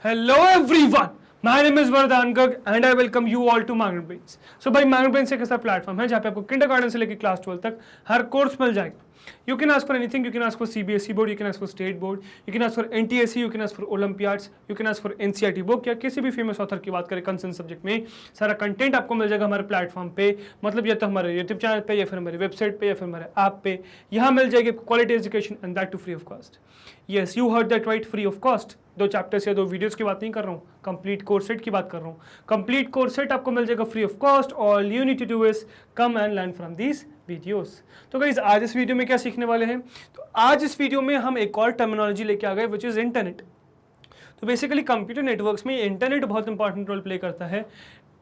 Hello everyone, my name is Vardhan Garg and I welcome you all to MagnaBrains। So भाई MagnaBrains एक ऐसा platform है जहाँ पे आपको किंडरगार्टन से लेकर क्लास 12 तक हर कोर्स मिल जाएगा। You can ask for anything, you can ask for CBSE board, you can ask for state board, you can ask for NTSE, you can ask for Olympiads, you can ask for NCERT book या किसी भी famous author की बात करें concern subject में, सारा content आपको मिल जाएगा हमारे प्लेटफॉर्म पे। मतलब या तो हमारे यूट्यूब चैनल पे या फिर हमारे वेबसाइट पे या फिर हमारे ऐप पे, यहाँ मिल जाएगी quality education and that too free of cost. Yes, you heard that right, free of cost. 2 chapters या 2 वीडियोस की बात नहीं कर रहा हूँ, कंप्लीट कोर्स सेट की बात कर रहा हूँ। कंप्लीट कोर्स सेट आपको मिल जाएगा free of cost. All you need to do is come and learn from these videos. तो गाइस आज इस वीडियो में क्या सीखने वाले हैं, तो आज इस वीडियो में हम एक और टर्मिनोलॉजी लेके आ गए विच इज इंटरनेट। तो बेसिकली कंप्यूटर नेटवर्क्स में इंटरनेट बहुत इंपॉर्टेंट रोल प्ले करता है,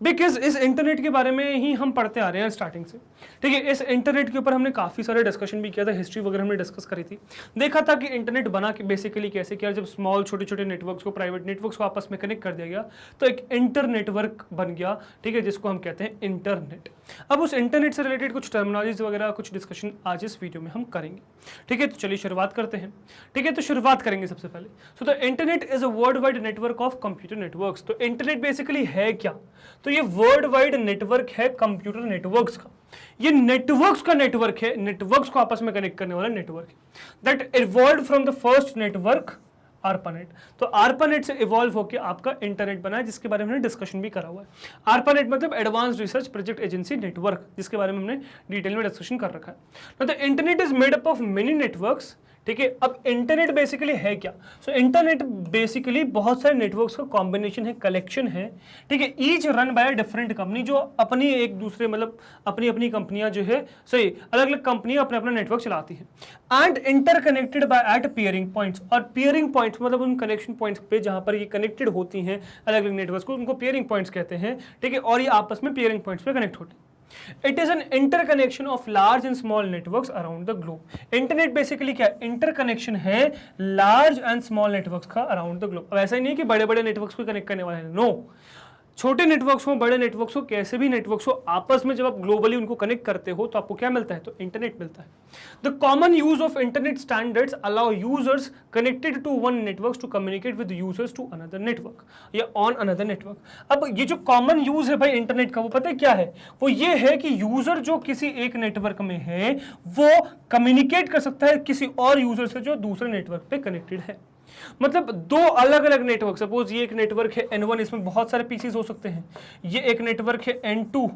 बिकॉज इस इंटरनेट के बारे में ही हम पढ़ते आ रहे हैं स्टार्टिंग से। ठीक है, इस इंटरनेट के ऊपर हमने काफ़ी सारे डिस्कशन भी किया था, हिस्ट्री वगैरह हमने डिस्कस करी थी। देखा था कि इंटरनेट बना के बेसिकली कैसे किया, जब स्मॉल छोटे छोटे नेटवर्क्स को, प्राइवेट नेटवर्क्स को आपस में कनेक्ट कर दिया गया तो एक इंटर नेटवर्क बन गया। ठीक है, जिसको हम कहते हैं इंटरनेट। अब उस इंटरनेट से रिलेटेड कुछ टर्मिनोलॉजीज वगैरह कुछ डिस्कशन आज इस वीडियो में हम करेंगे। ठीक है, तो चलिए शुरुआत करते हैं। ठीक है, तो शुरुआत करेंगे सबसे पहले। So the internet is a world wide network of computer networks. तो इंटरनेट बेसिकली है क्या, तो ये वर्ल्ड वाइड नेटवर्क है कंप्यूटर नेटवर्क्स का। ये नेटवर्क्स का नेटवर्क है, नेटवर्क्स को आपस में कनेक्ट करने वाला नेटवर्क है। That evolved from the first network ARPANET। तो ARPANET से इवॉल्व होकर आपका इंटरनेट बना है, जिसके बारे में हमने डिस्कशन भी करा हुआ है। ARPANET मतलब advanced research project agency network, जिसके बारे में हमने डिटेल में डिस्कशन कर रखा है। The internet is made up of many networks. ठीक है, अब इंटरनेट बेसिकली है क्या, सो इंटरनेट बेसिकली बहुत सारे नेटवर्क्स का कॉम्बिनेशन है, कलेक्शन है। ठीक है, each run by different company, जो अपनी एक दूसरे मतलब अपनी अपनी कंपनियां जो है सही अलग अलग कंपनियां अपना अपना नेटवर्क चलाती हैं। And interconnected by at peering points, और पियरिंग पॉइंट्स मतलब उन कनेक्शन पॉइंट्स पे जहां पर ये कनेक्टेड होती हैं अलग अलग नेटवर्क्स को, उनको पियरिंग पॉइंट्स कहते हैं। ठीक है, और ये आपस में पियरिंग पॉइंट्स पे कनेक्ट होते हैं। It is an interconnection of large and small networks around the globe. Internet basically क्या है, इंटरकनेक्शन है लार्ज एंड स्मॉल नेटवर्क्स का अराउंड द ग्लोब। अब ऐसा ही नहीं है कि बड़े बड़े नेटवर्क्स को कनेक्ट करने वाले हैं, नो। छोटे नेटवर्क्स हो, बड़े नेटवर्क्स हो, कैसे भी नेटवर्क्स हो, आपस में जब आप ग्लोबली उनको कनेक्ट करते हो तो आपको क्या मिलता है, तो इंटरनेट मिलता है। The common use of internet standards allow users connected to one network to communicate with users to another network या ऑन अनदर नेटवर्क। अब ये जो कॉमन यूज है भाई इंटरनेट का, वो पता है क्या है, वो ये है कि यूजर जो किसी एक नेटवर्क में है वो कम्युनिकेट कर सकता है किसी और यूजर से जो दूसरे नेटवर्क पे कनेक्टेड है। मतलब 2 अलग अलग नेटवर्क, सपोज ये एक नेटवर्क है N1, इसमें बहुत सारे पीसीज हो सकते हैं। ये एक नेटवर्क है N2,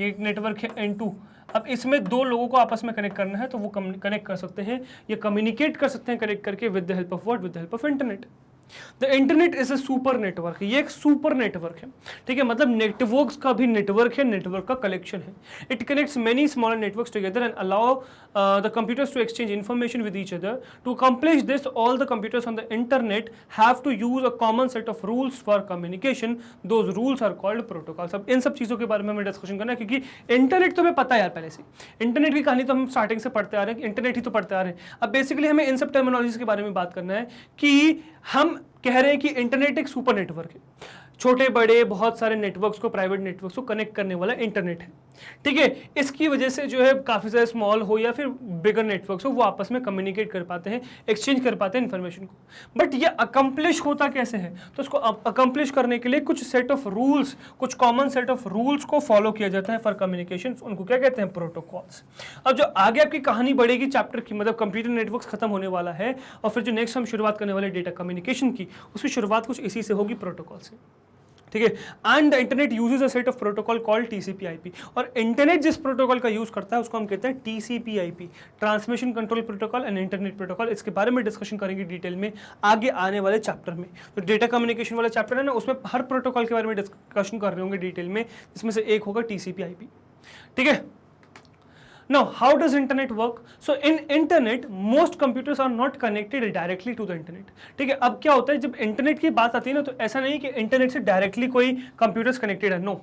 एक नेटवर्क है N2। अब इसमें 2 लोगों को आपस में कनेक्ट करना है तो वो कनेक्ट कर सकते हैं, ये कम्युनिकेट कर सकते हैं कनेक्ट करके with the help of what, with the help of internet. The internet is a super network, ये एक सुपर नेटवर्क है। ठीक है, मतलब नेटवर्क्स का भी नेटवर्क है, नेटवर्क का कलेक्शन है। It connects many smaller networks together and allow the computers to exchange information with each other. To accomplish this all the computers on the internet have to use a common set of rules for communication, those rules are called protocols. अब इन सब चीजों के बारे में हमें discussion करना है, क्योंकि इंटरनेट तो हमें पता है यार पहले से, इंटरनेट की कहानी तो हम स्टार्टिंग से पढ़ते आ रहे हैं, इंटरनेट ही तो पढ़ते आ रहे हैं। अब बेसिकली हमें इन सब टर्मिनोलॉजीज के बारे में बात करना है कि हम कह रहे हैं कि इंटरनेट एक सुपर नेटवर्क है, छोटे बड़े बहुत सारे नेटवर्क्स को, प्राइवेट नेटवर्क्स को कनेक्ट करने वाला इंटरनेट है। ठीक है, इसकी वजह से जो है काफ़ी सारे स्मॉल हो या फिर बिगर नेटवर्क्स हो, वो आपस में कम्युनिकेट कर पाते हैं, एक्सचेंज कर पाते हैं इन्फॉर्मेशन को। बट ये अकम्प्लिश होता कैसे है, तो उसको अकम्प्लिश करने के लिए कुछ सेट ऑफ रूल्स, कुछ कॉमन सेट ऑफ रूल्स को फॉलो किया जाता है फॉर कम्युनिकेशन, उनको क्या कहते हैं, प्रोटोकॉल्स। अब जो आगे आपकी कहानी बढ़ेगी चैप्टर की, मतलब कंप्यूटर नेटवर्क्स खत्म होने वाला है और फिर जो नेक्स्ट हम शुरुआत करने वाले डेटा कम्युनिकेशन की, उसकी शुरुआत कुछ इसी से होगी, प्रोटोकॉल से। ठीक है, and the internet uses a set of protocol called TCP/IP, और इंटरनेट जिस प्रोटोकॉल का यूज करता है उसको हम कहते हैं TCP/IP, transmission control protocol and internet protocol. इसके बारे में डिस्कशन करेंगे डिटेल में आगे आने वाले चैप्टर में। तो डेटा कम्युनिकेशन वाला चैप्टर है ना, उसमें हर प्रोटोकॉल के बारे में डिस्कशन कर रहे होंगे डिटेल में, जिसमें से एक होगा TCP/IP। ठीक है, now how does internet work? So in internet most computers are not connected directly to the internet। ठीक है, अब क्या होता है जब इंटरनेट की बात आती है ना, तो ऐसा नहीं कि इंटरनेट से डायरेक्टली कोई कंप्यूटर्स कनेक्टेड है, नो,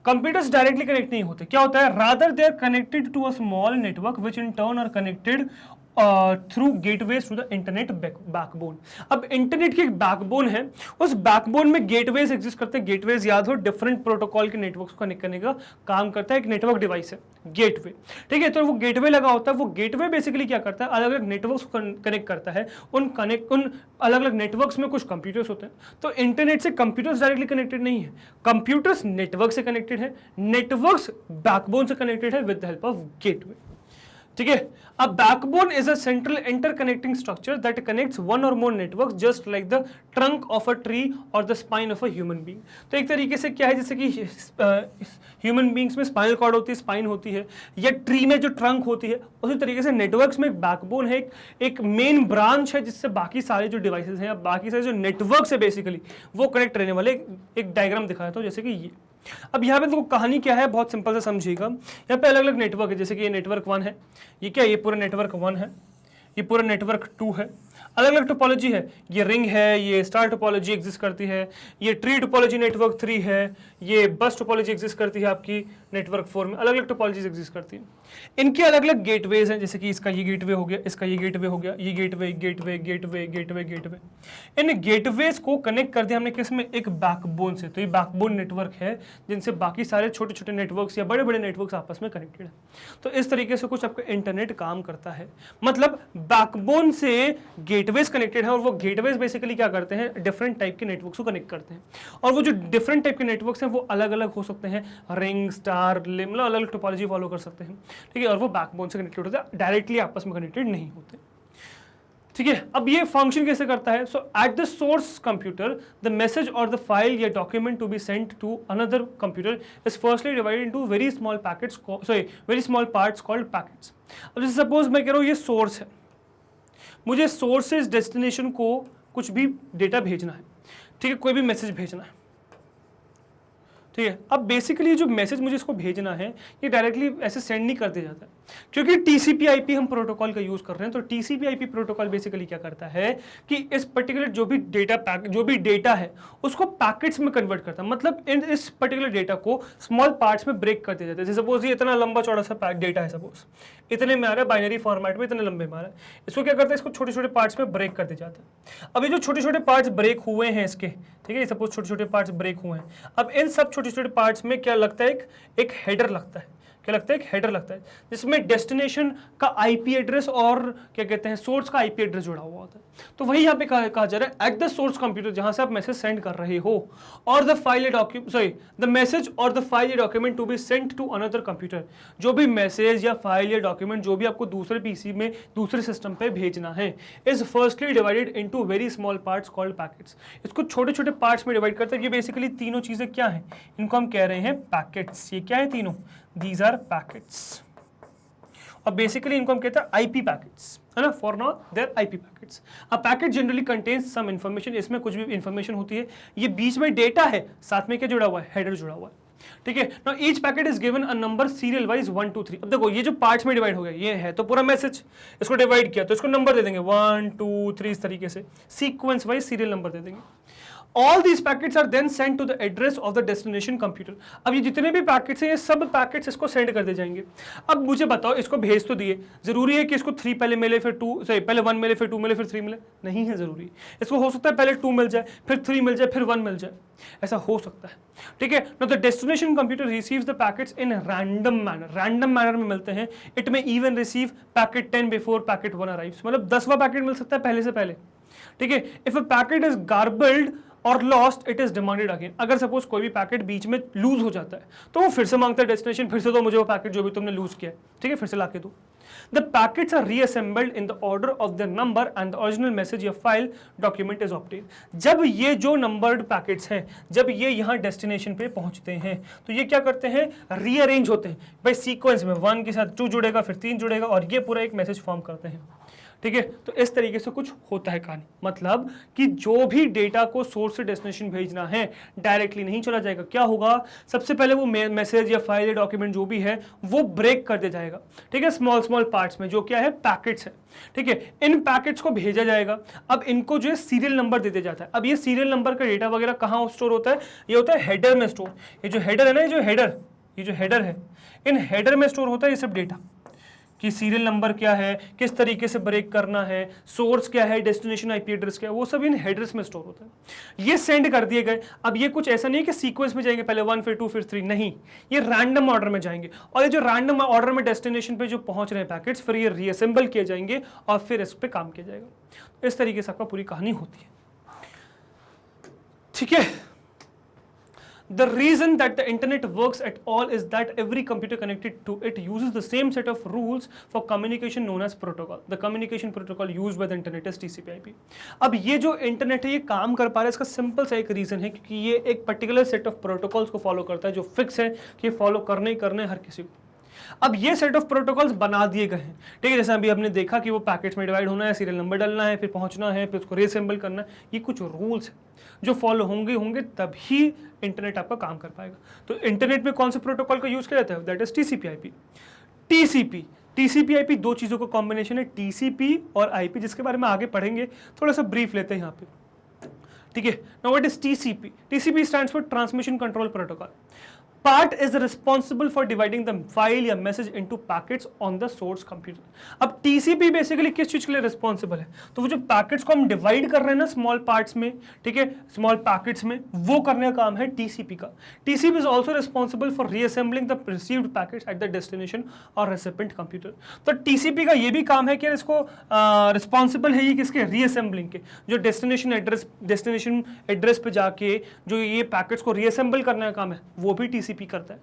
कंप्यूटर्स डायरेक्टली कनेक्ट नहीं होते। क्या होता है, rather they are connected to a small network which in turn are connected through gateways to the internet backbone. अब इंटरनेट की एक बैकबोन है, उस बैकबोन में गेटवेज एग्जिस्ट करते हैं। गेटवेज याद हो, डिफरेंट प्रोटोकॉल के नेटवर्क को कनेक्ट करने का काम करता है, एक नेटवर्क डिवाइस है गेटवे। ठीक है, तो वो गेटवे लगा होता है, वो गेटवे बेसिकली क्या करता है, अलग अलग नेटवर्क्स को कनेक्ट करता है। उन अलग अलग नेटवर्क्स में कुछ कंप्यूटर्स होते हैं, तो इंटरनेट से कंप्यूटर्स डायरेक्टली कनेक्टेड नहीं है, कंप्यूटर्स नेटवर्क से कनेक्टेड है, नेटवर्क्स बैकबोन से कनेक्टेड है with the help of gateway. ठीक है, a backbone is a central interconnecting structure that connects one or more networks just like the trunk of a tree or the spine of a human being. तो एक तरीके से क्या है, जैसे कि ह्यूमन बीइंग्स में स्पाइनल कॉर्ड होती है, स्पाइन होती है, या ट्री में जो ट्रंक होती है, उसी तरीके से नेटवर्क्स में एक बैकबोन है, एक मेन ब्रांच है जिससे बाकी सारे जो डिवाइसेस हैं या बाकी सारे जो नेटवर्क्स है बेसिकली वो कनेक्ट रहने वाले। एक डायग्राम दिखाया था जैसे कि ये। अब यहाँ पे देखो कहानी क्या है, बहुत सिंपल से समझिएगा। यहाँ पे अलग अलग नेटवर्क है, जैसे कि ये नेटवर्क 1 है, ये क्या है, ये पूरा नेटवर्क 1 है, ये पूरा नेटवर्क 2 है। अलग अलग टोपोलॉजी है, ये रिंग है, ये स्टार टोपोलॉजी एग्जिस्ट करती है, ये ट्री टोपोलॉजी नेटवर्क 3 है, ये बस टोपोलॉजी एग्जिस्ट करती है आपकी नेटवर्क 4 में। अलग अलग टोपोलॉजीज एग्जिस्ट करती है, इनके अलग अलग गेटवेज हैं, जैसे कि इसका ये गेटवे हो गया, इसका ये गेटवे हो गया, ये gateway gateway gateway gateway gateway. इन गेटवेज को कनेक्ट कर दिया हमने किसमें, एक बैकबोन से। तो ये बैकबोन नेटवर्क है जिनसे बाकी सारे छोटे छोटे नेटवर्क्स या बड़े बड़े नेटवर्क्स आपस में कनेक्टेड है। तो इस तरीके से कुछ आपका इंटरनेट काम करता है, मतलब बैकबोन से गेटवेज कनेक्टेड है, और वो गेटवेज बेसिकली क्या करते हैं, डिफरेंट टाइप के नेटवर्क्स को कनेक्ट करते हैं। और वो जो डिफरेंट टाइप के नेटवर्क्स हैं वो अलग अलग हो सकते हैं, रिंग, स्टार, मतलब अलग अलग टोपोलॉजी फॉलो कर सकते हैं। ठीक है, और वो बैकबोन से कनेक्टेड होते हैं, डायरेक्टली आपस में कनेक्टेड नहीं होते। ठीक है, अब ये फंक्शन कैसे करता है, so at the source computer the message और द फाइल या document to be sent to another computer is firstly divided into very small packets, very small parts called packets. अब जैसे सपोज मैं कह रहा हूँ ये सोर्स है, मुझे सोर्स से डेस्टिनेशन को कुछ भी डेटा भेजना है, ठीक है, कोई भी मैसेज भेजना है। ठीक है, अब बेसिकली जो मैसेज मुझे इसको भेजना है ये डायरेक्टली ऐसे सेंड नहीं कर दिया जाता है, क्योंकि TCP/IP हम प्रोटोकॉल का यूज कर रहे हैं। तो TCP/IP प्रोटोकॉल बेसिकली क्या करता है कि इस पर्टिकुलर जो भी डेटा है उसको पैकेट्स में कन्वर्ट करता है, मतलब इस पर्टिकुलर डेटा को स्मॉल पार्ट्स में ब्रेक कर दिया जाता है। जैसे सपोज ये इतना लंबा चौड़ा सा डेटा है, सपोज इतने में आ रहा है, बाइनरी फॉर्मेट में इतने लंबे में आ रहा है, इसको क्या करता है, इसको छोटे छोटे पार्ट्स में ब्रेक कर दिया जाता है। अब ये जो छोटे छोटे पार्ट्स ब्रेक हुए हैं इसके, ठीक है, सपोज छोटे छोटे पार्ट्स ब्रेक हुए हैं, अब इन सब छोटे छोटे पार्ट्स में क्या लगता है, एक हेडर लगता है। क्या लगता है, एक हेडर लगता है जिसमें डेस्टिनेशन का IP एड्रेस और क्या कहते हैं सोर्स का IP एड्रेस जुड़ा हुआ होता है। तो वही यहाँ पे कहा जा रहा है एट द सोर्स कंप्यूटर, जहां से आप मैसेज सेंड कर रहे हो, और द फाइल द मैसेज और द फाइल या document to be sent to another computer. जो भी मैसेज या फाइल या डॉक्यूमेंट जो भी आपको दूसरे PC में दूसरे सिस्टम पे भेजना है is firstly divided into very small parts called packets. इसको छोटे छोटे पार्ट्स में डिवाइड करते हैं। ये बेसिकली तीनों चीजें क्या है, इनको हम कह रहे हैं पैकेट्स। ये क्या है तीनों, these are packets, और बेसिकली इनको हम कहते हैं IP पैकेट्स, है ना, for now their IP packets. A packet generally contains some information, इसमें कुछ भी इंफॉर्मेशन होती है, ये बीच में डेटा है, साथ में क्या जुड़ा हुआ है, हेडर जुड़ा हुआ है। ठीक है, now each packet is given a number serial wise 1 2 3। अब देखो ये जो पार्ट्स में डिवाइड हो गया, ये है तो पूरा मैसेज, इसको डिवाइड किया तो इसको नंबर दे देंगे 1 2 3, इस तरीके से सीक्वेंस वाइज सीरियल नंबर दे देंगे। All these packets are then sent to the address of the destination computer। अब ये जितने भी पैकेट्स हैं ये सब पैकेट्स इसको सेंड कर दे जाएंगे। अब मुझे बताओ, इसको भेज तो दिए, जरूरी है कि इसको 3 पहले मिले फिर 2, पहले 1 मिले फिर 2 मिले फिर 3 मिले, नहीं है जरूरी। इसको हो सकता है पहले 2 मिल जाए फिर 3 मिल जाए फिर 1 मिल जाए, ऐसा हो सकता है। ठीक है, now the destination computer receives the packets in random manner, random manner में मिलते हैं। It may even receive packet 10 before packet 1 arrives, मतलब 10वां पैकेट मिल सकता है पहले से पहले। ठीक है, if a packet is garbled और lost it is demanded again. अगर सपोज कोई भी पैकेट बीच में लूज हो जाता है तो वो फिर से मांगता है डेस्टिनेशन, फिर से दो मुझे वो पैकेट जो भी तुमने लूज किया है, ठीक है, फिर से लाके दो। The packets are reassembled in the order of the number and the original message या फाइल डॉक्यूमेंट इज ऑब्टेन्ड। जब ये जो नंबर्ड पैकेट्स हैं जब ये यहाँ डेस्टिनेशन पे पहुंचते हैं तो ये क्या करते हैं, रीअरेंज होते हैं भाई सीक्वेंस में, 1 के साथ 2 जुड़ेगा फिर 3 जुड़ेगा और ये पूरा एक मैसेज फॉर्म करते हैं। ठीक है, तो इस तरीके से कुछ होता है कहानी, मतलब कि जो भी डेटा को सोर्स से डेस्टिनेशन भेजना है डायरेक्टली नहीं चला जाएगा। क्या होगा, सबसे पहले वो मैसेज या फाइल या डॉक्यूमेंट जो भी है वो ब्रेक कर दिया जाएगा। ठीक है, स्मॉल स्मॉल पार्ट्स में, जो क्या है पैकेट्स है। ठीक है, इन पैकेट्स को भेजा जाएगा। अब इनको जो है सीरियल नंबर दे दिया जाता है। अब ये सीरियल नंबर का डेटा वगैरह कहाँ स्टोर होता है, ये होता है हेडर में स्टोर। ये जो हेडर है ना, ये जो हेडर है, इन हेडर में स्टोर होता है ये सब डेटा। कि सीरियल नंबर क्या है, किस तरीके से ब्रेक करना है, सोर्स क्या है, डेस्टिनेशन आईपी एड्रेस क्या है, वो सब इन हेडर्स में स्टोर होता है। ये सेंड कर दिए गए। अब ये कुछ ऐसा नहीं है कि सीक्वेंस में जाएंगे, पहले 1 फिर 2 फिर 3, नहीं, ये रैंडम ऑर्डर में जाएंगे और ये जो रैंडम ऑर्डर में डेस्टिनेशन पे जो पहुंच रहे हैं पैकेट्स, फिर ये रीअसेंबल किए जाएंगे और फिर इस पे काम किया जाएगा। इस तरीके से आपका पूरी कहानी होती है, ठीक है। The reason that the internet works at all is that every computer connected to it uses the same set of rules for communication known as protocol. The communication protocol used by the internet is TCP/IP. अब ये जो internet है ये काम कर पा रहा है, इसका सिंपल सा एक रीजन है क्योंकि ये एक पर्टिकुलर सेट ऑफ प्रोटोकॉल्स को फॉलो करता है जो फिक्स है कि फॉलो करने ही करने हर किसी को। अब ये सेट ऑफ प्रोटोकॉल्स बना दिए गए हैं, ठीक है। जैसे अभी हमने देखा कि वो पैकेट्स में डिवाइड होना है, सीरियल नंबर डालना है, फिर पहुंचना है, फिर उसको रीअसेंबल करना है। ये कुछ रूल्स हैं जो फॉलो होंगे तभी इंटरनेट आपका काम कर पाएगा। तो इंटरनेट में कौन से प्रोटोकॉल का यूज किया जाता है? That is टीसीपी/आईपी। टीसीपी/आईपी दो चीजों का कॉम्बिनेशन है, टीसीपी और आईपी, जिसके बारे में आगे पढ़ेंगे। थोड़ा सा ब्रीफ लेते हैं यहाँ पे, ठीक है। Now what is TCP? TCP stands for transmission control protocol. Part is responsible for dividing the file या message into packets on the source computer. अब TCP बेसिकली किस चीज के लिए रिस्पॉन्सिबल है? तो वो जो पैकेट्स को हम डिवाइड कर रहे हैं ना स्मॉल पार्ट्स में, ठीक है, स्मॉल पैकेट्स में, वो करने का काम है TCP का। TCP is also responsible for reassembling the received packets at the destination or recipient computer. तो TCP का ये भी काम है कि इसको रिस्पॉन्सिबल है ये किसके? रीअसेंबलिंग के। जो डेस्टिनेशन एड्रेस पे जाके जो ये पैकेट्स को रीअसेंबल करने का काम है वो भी TCP करता है।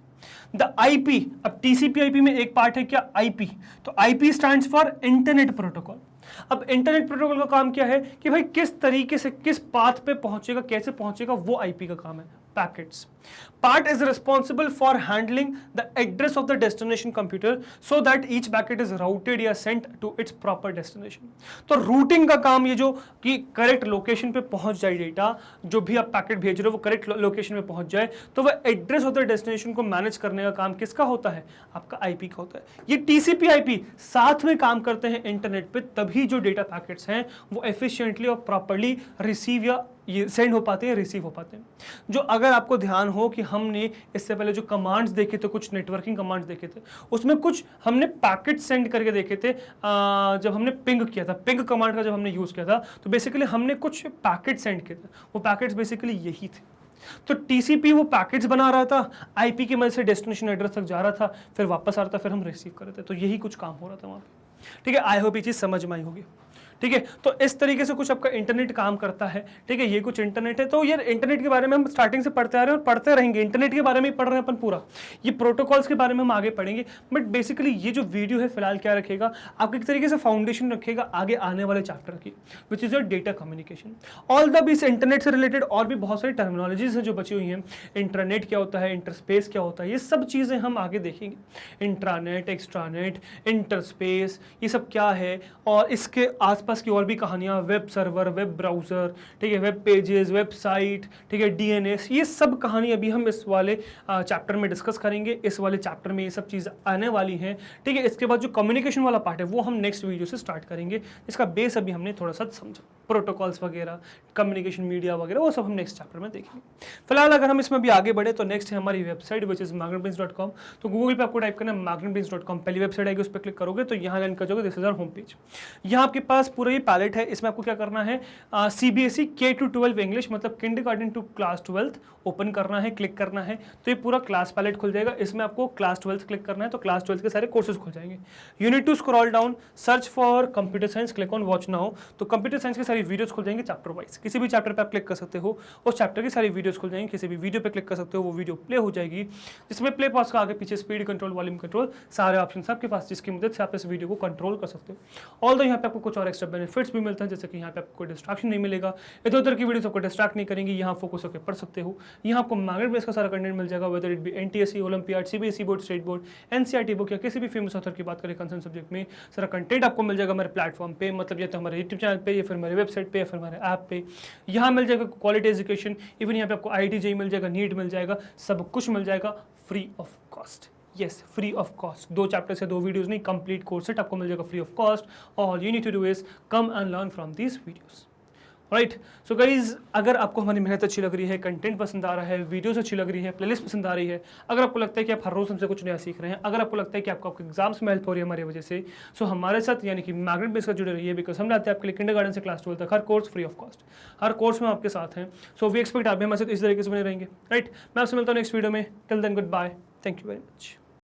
द आईपी, अब टीसीपी/आईपी में एक पार्ट है क्या? आईपी। तो IP stands for internet protocol. अब इंटरनेट प्रोटोकॉल का काम क्या है कि भाई किस तरीके से किस पाथ पे पहुंचेगा, कैसे पहुंचेगा, वो आईपी का काम है। Packets part is responsible for handling the address of the destination computer so that each packet is routed या sent to its proper destination. तो रूटिंग का काम ये जो कि करेक्ट लोकेशन पे पहुंच जाए डेटा, जो भी आप पैकेट भेज रहे हो वो करेक्ट लोकेशन पे पहुंच जाए, तो वह एड्रेस ऑफ द डेस्टिनेशन को मैनेज करने का काम किसका होता है? आपका आईपी का होता है। ये टीसीपी/आईपी साथ में काम करते हैं इंटरनेट पे, तभी जो डेटा पैकेट्स हैं वो एफिशिएंटली और प्रॉपर्ली रिसीव या ये सेंड हो पाते हैं, रिसीव हो पाते हैं। जो अगर आपको ध्यान हो कि हमने इससे पहले जो कमांड्स देखे थे, कुछ नेटवर्किंग कमांड्स देखे थे, उसमें कुछ हमने पैकेट सेंड करके देखे थे। जब हमने पिंग किया था, पिंग कमांड का जब हमने यूज किया था, तो बेसिकली हमने कुछ पैकेट सेंड किए थे। वो पैकेट्स बेसिकली यही थे। तो टीसीपी वो पैकेट्स बना रहा था, आईपी की मदद से डेस्टिनेशन एड्रेस तक जा रहा था, फिर वापस आ रहा था, फिर हम रिसीव कर रहे थे। तो यही कुछ काम हो रहा था वहाँ पे, ठीक है। आई होप ये चीज़ समझ में आई होगी, ठीक है। तो इस तरीके से कुछ आपका इंटरनेट काम करता है, ठीक है। ये कुछ इंटरनेट है। तो यार इंटरनेट के बारे में हम स्टार्टिंग से पढ़ते आ रहे हैं और पढ़ते रहेंगे। इंटरनेट के बारे में ही पढ़ रहे हैं अपन पूरा, ये प्रोटोकॉल्स के बारे में हम आगे पढ़ेंगे। बट बेसिकली ये जो वीडियो है फिलहाल क्या रखेगा, आपको एक तरीके से फाउंडेशन रखेगा आगे आने वाले चैप्टर की, which is your data communication. All the बीस इंटरनेट से रिलेटेड और भी बहुत सारी टर्मिनोलॉजीज हैं जो बची हुई हैं। इंटरनेट क्या होता है, इंटरस्पेस क्या होता है, ये सब चीज़ें हम आगे देखेंगे। इंट्रानेट, एक्स्ट्रानेट, इंटरस्पेस, ये सब क्या है, और इसके आसपास की और भी कहानियाँ, वेब सर्वर, वेब ब्राउजर, ठीक है, वेब पेजेस, वेबसाइट, ठीक है, डीएनएस, ये सब कहानी अभी हम इस वाले चैप्टर में डिस्कस करेंगे। इस वाले चैप्टर में ये सब चीज़ आने वाली हैं, ठीक है। इसके बाद जो कम्युनिकेशन वाला पार्ट है वो हम नेक्स्ट वीडियो से स्टार्ट करेंगे। इसका बेस अभी हमने थोड़ा सा समझा, प्रोटोकॉल्स वगैरह, कम्युनिकेशन मीडिया वगैरह, वो सब हम नेक्स्ट चैप्टर में देखेंगे। फिलहाल अगर हम इसमें भी आगे बढ़े तो नेक्स्ट है हमारी वेबसाइट विच इज magnetbrains.com। तो गूगल पे आपको टाइप करना है magnetbrains.com, पहली वेबसाइट आएगी, उस पर क्लिक करोगे तो यहाँ लैंड कर जाओगे, this is our home page. यहाँ आपके पास पूरा ये पैलेट है। इसमें आपको क्या करना है, CBSE K-12 इंग्लिश, मतलब किंडरगार्टन टू क्लास 12 ओपन करना है, क्लिक करना है, तो ये पूरा क्लास पैलेट खुल जाएगा। इसमें आपको क्लास 12 क्लिक करना है तो क्लास 12 के सारे कोर्सेज खुल जाएंगे। You need to scroll down, search for computer science, click on watch now, तो कंप्यूटर साइंस की सारी वीडियोस खुल जाएंगे चैप्टर वाइज। किसी भी चैप्टर पे आप क्लिक कर सकते हो, उस चैप्टर की सारी वीडियोस खुल जाएंगी। किसी भी वीडियो पे क्लिक कर सकते हो, वो वीडियो प्ले हो जाएगी, जिसमें प्ले पॉज का आगे पीछे स्पीड कंट्रोल, वॉल्यूम कंट्रोल, सारे ऑप्शन आपके पास, जिसकी मदद से आप इस वीडियो को कंट्रोल कर सकते हो। ऑल्दो यहाँ पे आपको कुछ और एक्स्ट्रा बेनिफिट्स भी मिलते हैं, जैसे कि यहाँ पे आपको कोई डिस्ट्रैक्शन नहीं मिलेगा, इधर उधर की वीडियोस आपको डिस्ट्रैक्ट नहीं करेंगी, यहाँ फोकस होकर पढ़ सकते हो। यहाँ आपको मैग्नेटब्रेन्स का सारा कंटेंट मिल जाएगा, whether it be NTSE, olympiad, CBSE board, state board, NCERT book या किसी भी फेमस ऑथर की बात करें कंसर्न सब्जेक्ट में, सारा कंटेंट आपको मिल जाएगा हमारे प्लेटफॉर्म पे, मतलब या तो हमारे यूट्यूब चैनल पे या फिर हमारे वेबसाइट पे या फिर हमारे ऐप पे। यहाँ मिल जाएगा क्वालिटी एजुकेशन, इवन यहाँ पे आपको IIT मिल जाएगा, नीट मिल जाएगा, सब कुछ मिल जाएगा free of cost. Yes, free of cost. 2 chapter से 2 वीडियोस नहीं, कंप्लीट कोर्स सेट आपको मिल जाएगा free of cost. All you need to do is come and learn from these videos. Right. So guys, अगर आपको हमारी मेहनत अच्छी लग रही है, कंटेंट पसंद आ रहा है, वीडियोस अच्छी लग रही है, प्लेलिस्ट पसंद आ रही है, अगर आपको लगता है कि आप हर रोज़ हमसे कुछ नया सीख रहे हैं, अगर आपको लगता है कि आपको एग्जाम्स में हेल्प हो रही है हमारी वजह से, सो हमारे साथ यानी कि मैग्नेट बेस का जुड़े रहिए, बिकॉज हम लाते हैं आपके लिए किंडरगार्टन से क्लास 12 तक हर कोर्स फ्री ऑफ कॉस्ट, हर कोर्स में आपके साथ हैं। सो वी एक्सपेक्ट आप भी हमारे साथ इस तरीके से बने रहेंगे। राइट, मैं आपसे मिलता हूँ नेक्स्ट वीडियो में। Till then good bye, thank you very much.